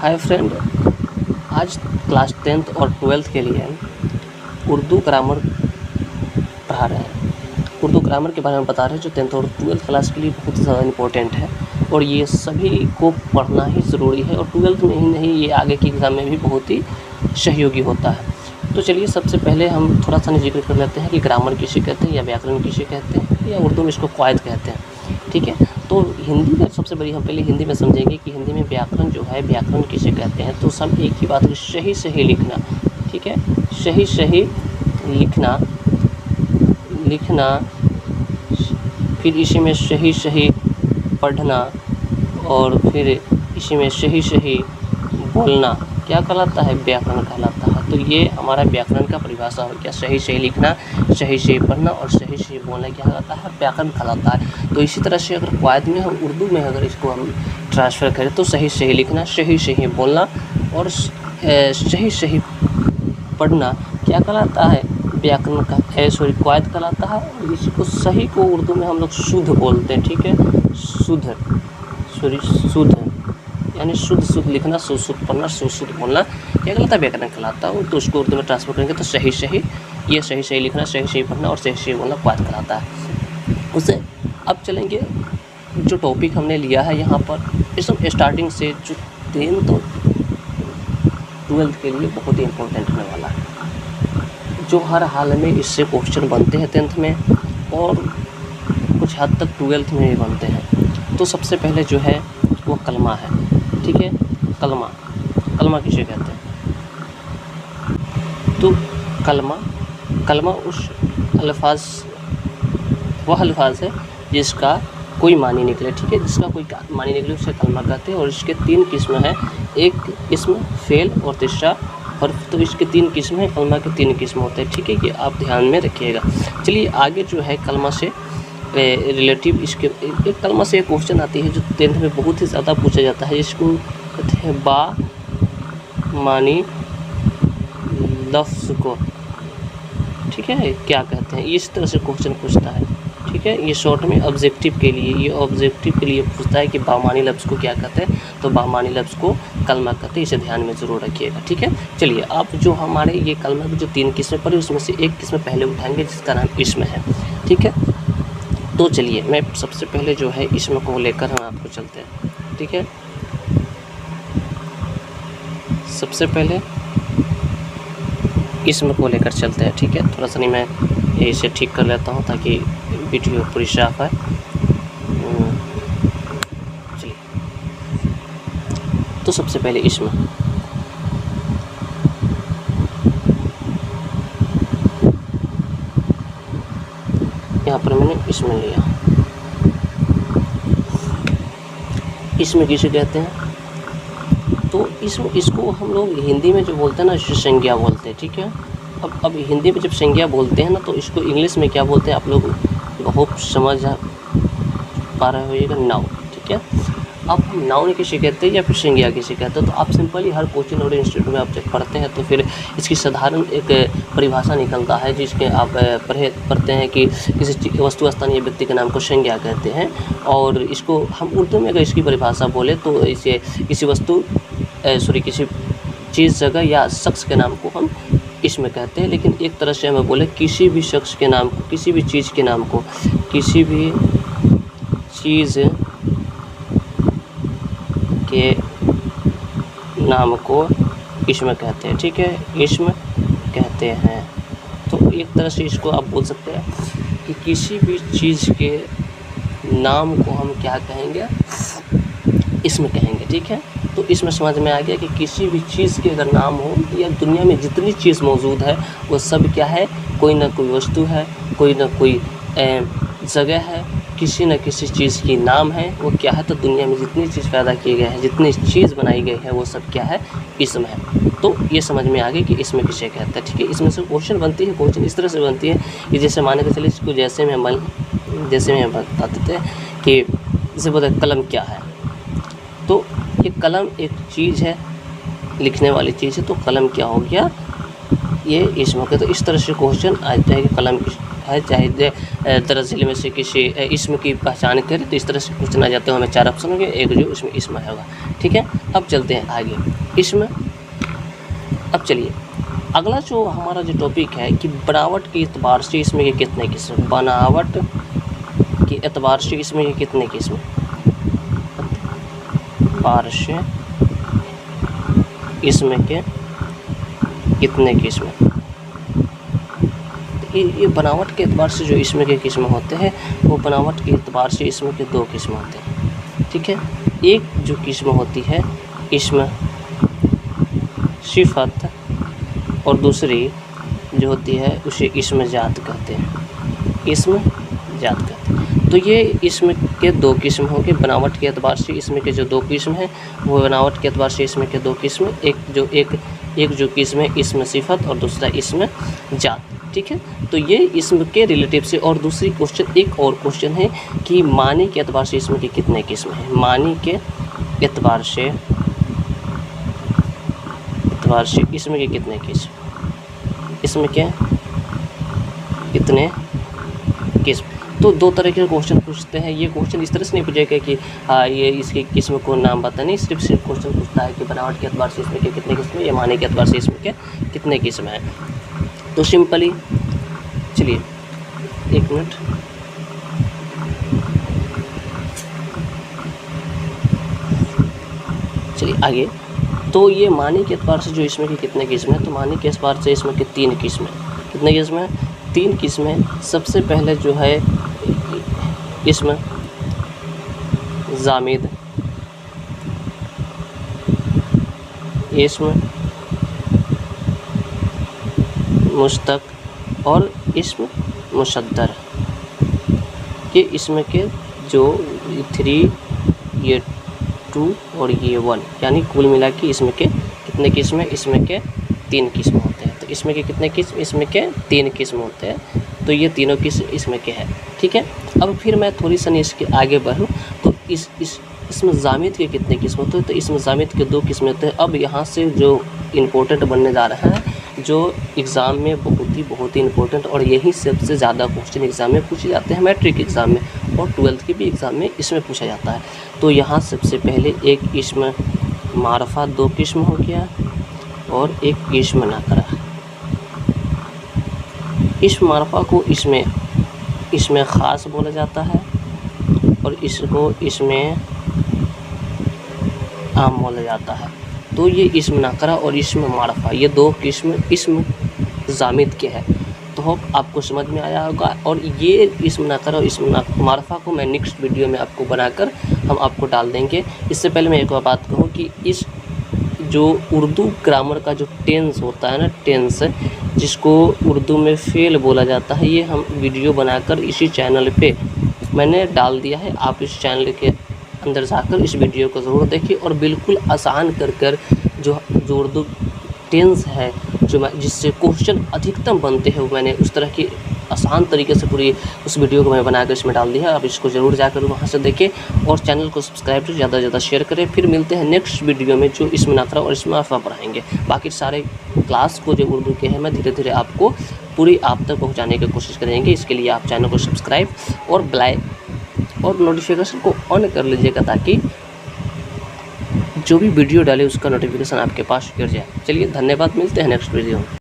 Hi friend, आज class 10th और 12th के लिए उर्दू ग्रामर पढ़ा रहे हैं। उर्दू ग्रामर के बारे में बता रहे हैं जो 10th और 12th क्लास के लिए बहुत ही ज़्यादा इम्पोर्टेंट है और ये सभी को पढ़ना ही ज़रूरी है और 12th में ही नहीं, ये आगे की एग्ज़ाम में भी बहुत ही सहयोगी होता है। तो चलिए सबसे पहले हम थोड़ा सा जिक्र कर लेते हैं कि ग्रामर किसे कहते हैं या व्याकरण किसे कहते हैं या उर्दू में इसको क़वायद कहते हैं। ठीक है, तो हिंदी में सबसे बड़ी हम पहले हिंदी में समझेंगे कि हिंदी में व्याकरण जो है, व्याकरण किसे कहते हैं। तो सब एक ही बात है, सही सही लिखना। ठीक है, सही सही लिखना, फिर इसी में सही सही पढ़ना और फिर इसी में सही सही बोलना क्या कहलाता है? व्याकरण कहलाता है। तो ये हमारा व्याकरण का परिभाषा हो गया। सही सही लिखना, सही सही पढ़ना और सही सही बोलना क्या कहलाता है? व्याकरण कहलाता है। तो इसी तरह से अगर क़वायद में हम उर्दू में अगर इसको हम ट्रांसफ़र करें तो सही सही लिखना, सही सही बोलना और सही सही पढ़ना क्या कहलाता है? व्याकरण का क़वायद कहलाता है। और इसको सही को उर्दू में हम लोग शुद्ध बोलते हैं। ठीक है, शुद्ध यानी शुद्ध लिखना, शुद्ध पढ़ना, शुद्ध बोलना क्या कहलाता है? व्याकरण कहलाता है। तो उसको उर्दू में ट्रांसफर करेंगे तो सही सही लिखना, सही सही पढ़ना और सही सही बोलना क़वायद कहलाता है। उससे अब चलेंगे जो टॉपिक हमने लिया है यहाँ पर, इस स्टार्टिंग से जो 10th और 12th के लिए बहुत ही इम्पोर्टेंट होने वाला है, जो हर हाल में इससे क्वेश्चन बनते हैं 10th में और कुछ हद तक 12th में भी बनते हैं। तो सबसे पहले जो है वो कलमा है। ठीक है, कलमा किसे कहते हैं? तो कलमा वह अल्फाज है जिसका कोई मानी निकले। ठीक है, जिसका कोई मानी निकले उसे कलमा कहते हैं। और इसके 3 किस्म हैं, एक किस्म फेल और तीसरा हर्फ। तो इसके 3 किस्म हैं, कलमा के 3 किस्म होते हैं। ठीक है, ये आप ध्यान में रखिएगा। चलिए आगे जो है कलमा से रिलेटिव इसके एक कलमा से एक क्वेश्चन आती है जो 10th में बहुत ही ज़्यादा पूछा जाता है, जिसको कहते हैं बा मानी लफ्ज़ को। ठीक है, क्या कहते हैं? इस तरह से क्वेश्चन पूछता है। ठीक है, ये शॉर्ट में ऑब्जेक्टिव के लिए पूछता है कि बामानी लफ्ज़ को क्या कहते हैं। तो बामानी लफ्ज़ को कलमा कहते हैं, इसे ध्यान में ज़रूर रखिएगा। ठीक है, चलिए आप जो हमारे ये कलमा की जो 3 किस्में पढ़ी उसमें से एक किस्म पहले उठाएंगे जिसका नाम इस्म है। ठीक है, तो चलिए मैं सबसे पहले जो है इस्म को लेकर हम आपको चलते हैं। ठीक है, सबसे पहले इस्म को लेकर चलते हैं। ठीक है, थोड़ा सा नहीं मैं इसे ठीक कर लेता हूँ ताकि वीडियो पूरी साफ है। चलिए, तो सबसे पहले इस्म। यहाँ पर मैंने इस्म लिया। इस्म किसे कहते हैं? तो इसको हम लोग हिंदी में जो बोलते हैं ना, इसको संज्ञा बोलते हैं। ठीक है, अब हिंदी में जब संज्ञा बोलते हैं ना तो इसको इंग्लिश में क्या बोलते हैं आप लोग बहुत समझ पा रहे होइएगा? नाउन। ठीक है, अब नाउन किसे कहते हैं या फिर संज्ञा किसे कहते हैं? तो आप सिंपली हर कोचिंग और इंस्टीट्यूट में आप जब पढ़ते हैं तो फिर इसकी साधारण एक परिभाषा निकलता है जिसके आप पढ़ते हैं कि किसी वस्तु स्थान या व्यक्ति के नाम को संज्ञा कहते हैं। और इसको हम उर्दू में अगर इसकी परिभाषा बोले तो इसे किसी चीज़, जगह या शख्स के नाम को हम इस्म कहते हैं। लेकिन एक तरह से हमें बोले किसी भी शख्स के नाम को, किसी भी चीज़ के नाम को, किसी भी चीज़ के नाम को इस्म कहते हैं। ठीक है, इस्म कहते हैं। तो एक तरह से इसको आप बोल सकते हैं कि किसी भी चीज़ के नाम को हम क्या कहेंगे? इस्म कहेंगे। ठीक है, तो इसमें समझ में आ गया कि किसी भी चीज़ के अगर नाम हो या दुनिया में जितनी चीज़ मौजूद है वो सब क्या है? कोई ना कोई वस्तु है, कोई ना कोई जगह है, किसी न किसी चीज़ की नाम है, वो क्या है? तो दुनिया में जितनी चीज़ पैदा की गई है, जितनी चीज़ बनाई गई है, वो सब क्या है? इस्म है। तो ये समझ में आ गया कि इसमें किसे कहते हैं। ठीक है, इसमें से क्वेश्चन बनती है, क्वेश्चन इस तरह से बनती है कि जैसे मान के चलिए इसको जैसे मैं बता देते कि जैसे बोलते कलम क्या है, तो ये कलम एक चीज़ है, लिखने वाली चीज़ है। तो कलम क्या हो गया? ये इस्म के। तो इस तरह से क्वेश्चन आते हैं कि है, चाहे दरअसल में से किसी इसम की पहचान करें तो इस तरह से क्वेश्चन आ जाते हैं। हमें 4 ऑप्शन होंगे, एक जो उसमें इसम होगा। ठीक है, अब चलते हैं आगे इसमें। अब चलिए अगला जो हमारा जो टॉपिक है कि बनावट के एतबार से इसमें के कितने किस्म, बनावट के एतबार से इसमें के कितने किस्म, एतबार से इसमें के कितने किस्म। ये बनावट के एतबार से जो इसमें के किस्म होते हैं वो बनावट के एतबार से इसमें के 2 किस्म होते हैं। ठीक है, एक जो किस्म होती है इसमें सिफत और दूसरी जो होती है उसे इसमें जात कहते हैं, इसमें जात कहते हैं। तो ये इसमें के 2 किस्म होंगे बनावट के एतबार से इसमें के जो 2 किस्म हैं वो बनावट के एतबार से इसमें के 2 किस्म, एक जो किस्म है इसमें सिफत और दूसरा इसमें जात। ठीक है, तो ये इसमें के रिलेटिव से। और दूसरी क्वेश्चन, एक और क्वेश्चन है कि मानी के एतबार से इसमें के कितने किस्म हैं, मानी के एतबार से इसमें के कितने किस्म, इसमें के कितने किस्म। तो 2 तरह के क्वेश्चन पूछते हैं। ये क्वेश्चन इस तरह से नहीं पूछेगा कि ये इसकी किस्म को नाम बता, नहीं, सिर्फ क्वेश्चन पूछता है कि बनावट के एतबार से इसमें के कितने किस्म, या माने के एतबार से इसमें के कितने किस्म हैं। तो सिंपली चलिए 1 मिनट, चलिए आगे। तो ये मानी के एतबार से जो इसमें के कितने किस्म हैं, तो मानी के एतबार से इसमें के 3 किस्म हैं। कितने किस्म हैं, 3 किस्म हैं। सबसे पहले जो है इसमें जामिद, इसमें मुश्तक और इसमें मुशद्दर। ये इसमें के जो 3, ये 2 और ये 1, यानी कुल मिला के इसमें के कितने किस्म हैं, इसमें के 3 किस्म होते हैं। तो इसमें के कितने किस्म, इसमें के 3 किस्म होते हैं। तो ये तीनों किस्म इसमें के हैं। ठीक है, अब फिर मैं थोड़ी सा इसके आगे बढ़ूँ तो इसमें जामिद के कितने किस्म होते हैं, तो इसमें जामिद के 2 किस्म होते हैं। अब यहाँ से जो इम्पोर्टेंट बनने जा रहा है, जो एग्ज़ाम में बहुत ही इम्पोर्टेंट, और यही सबसे ज़्यादा क्वेश्चन एग्ज़ाम में पूछे जाते हैं, मैट्रिक एग्ज़ाम में और 12th के भी एग्ज़ाम में इसमें पूछा जाता है। तो यहाँ सबसे पहले एक इसमें मारफा 2 किस्म हो गया और एक इसमें नाकरा। इस मारफा को इसमें ख़ास बोला जाता है और इसको इसमें आम बोला जाता है। तो ये इसम नाकरा और इसम मारफा, ये 2 किस्म इसम जामिद के हैं। तो होप आपको समझ में आया होगा। और ये इसम नाकरा और इसम मारफा को मैं नेक्स्ट वीडियो में आपको बनाकर हम आपको डाल देंगे। इससे पहले मैं एक और बात कहूँ कि इस जो उर्दू ग्रामर का जो टेंस होता है ना, टेंस जिसको उर्दू में फ़ेल बोला जाता है, ये हम वीडियो बनाकर इसी चैनल पे मैंने डाल दिया है। आप इस चैनल के अंदर जाकर इस वीडियो को ज़रूर देखिए और बिल्कुल आसान कर जो उर्दू टेंस है, जिससे क्वेश्चन अधिकतम बनते हैं, वो मैंने उस तरह की आसान तरीके से पूरी उस वीडियो को मैं बनाकर इसमें डाल दिया है। आप इसको ज़रूर जाकर वहाँ से देखें और चैनल को सब्सक्राइब से ज़्यादा से ज़्यादा शेयर करें। फिर मिलते हैं नेक्स्ट वीडियो में जो इसमें नाकरा और इसमें मारफा पढ़ाएंगे। बाकी सारे क्लास को जो उर्दू के हैं मैं धीरे धीरे आपको पूरी आप तक पहुँचाने की कोशिश करेंगे। इसके लिए आप चैनल को सब्सक्राइब और नोटिफिकेशन को ऑन कर लीजिएगा ताकि जो भी वीडियो डाले उसका नोटिफिकेशन आपके पास गिर जाए। चलिए धन्यवाद, मिलते हैं नेक्स्ट वीडियो में।